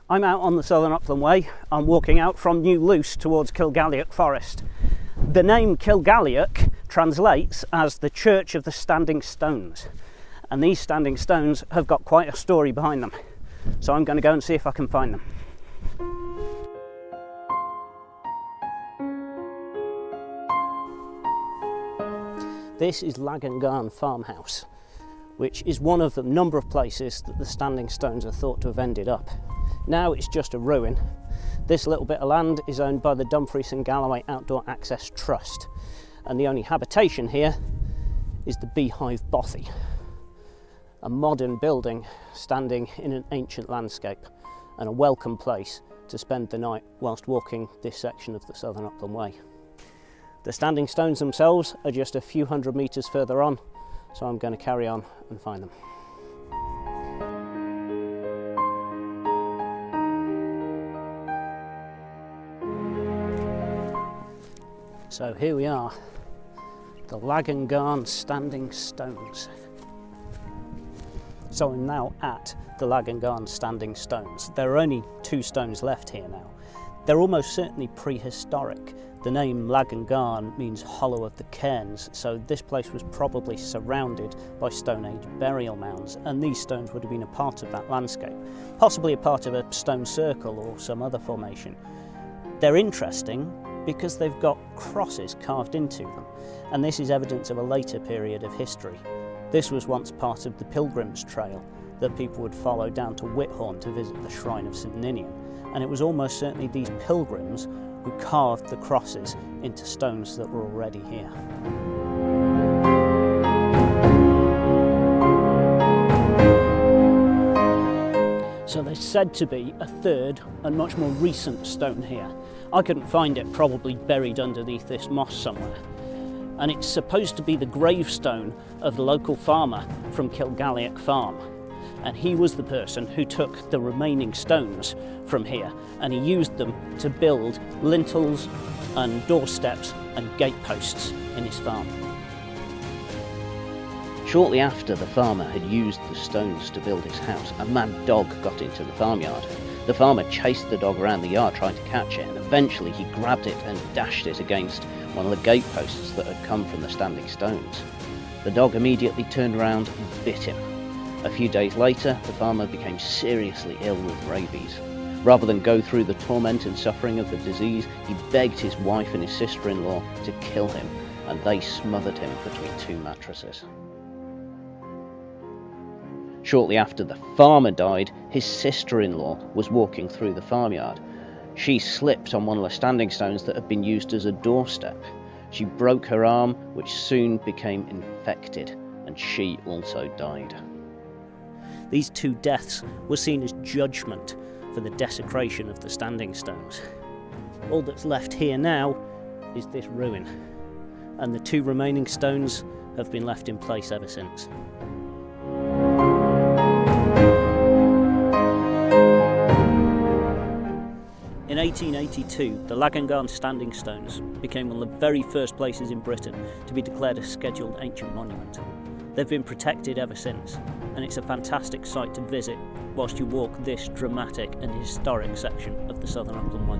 I'm out on the Southern Upland Way. I'm walking out from New Luce towards Kilgallioch Forest. The name Kilgallioch translates as the Church of the Standing Stones, and these standing stones have got quite a story behind them, so I'm going to go and see if I can find them. This is Laggangairn farmhouse, which is one of the number of places that the standing stones are thought to have ended up. Now it's just a ruin. This little bit of land is owned by the Dumfries and Galloway Outdoor Access Trust, and the only habitation here is the Beehive Bothy, a modern building standing in an ancient landscape, and a welcome place to spend the night whilst walking this section of the Southern Upland Way. The standing stones themselves are just a few hundred metres further on, so I'm going to carry on and find them. So here we are, the Laggangairn Standing Stones. So I'm now at the Laggangairn Standing Stones. There are only 2 stones left here now. They're almost certainly prehistoric. The name Laggangairn means hollow of the cairns, so this place was probably surrounded by Stone Age burial mounds, and these stones would have been a part of that landscape, possibly a part of a stone circle or some other formation. They're interesting because they've got crosses carved into them, and this is evidence of a later period of history. This was once part of the Pilgrims Trail that people would follow down to Whithorn to visit the shrine of St Ninian, and it was almost certainly these pilgrims who carved the crosses into stones that were already here. So there's said to be a third and much more recent stone here. I couldn't find it, probably buried underneath this moss somewhere. And it's supposed to be the gravestone of the local farmer from Kilgallioch Farm. And he was the person who took the remaining stones from here and he used them to build lintels and doorsteps and gateposts in his farm. Shortly after the farmer had used the stones to build his house, a mad dog got into the farmyard. The farmer chased the dog around the yard trying to catch it, and eventually he grabbed it and dashed it against one of the gateposts that had come from the standing stones. The dog immediately turned around and bit him. A few days later, the farmer became seriously ill with rabies. Rather than go through the torment and suffering of the disease, he begged his wife and his sister-in-law to kill him, and they smothered him between 2 mattresses. Shortly after the farmer died, his sister-in-law was walking through the farmyard. She slipped on one of the standing stones that had been used as a doorstep. She broke her arm, which soon became infected, and she also died. These 2 deaths were seen as judgment for the desecration of the standing stones. All that's left here now is this ruin, and the 2 remaining stones have been left in place ever since. In 1882, the Laggangairn Standing Stones became one of the very first places in Britain to be declared a scheduled ancient monument. They've been protected ever since, and it's a fantastic site to visit whilst you walk this dramatic and historic section of the Southern Upland Way.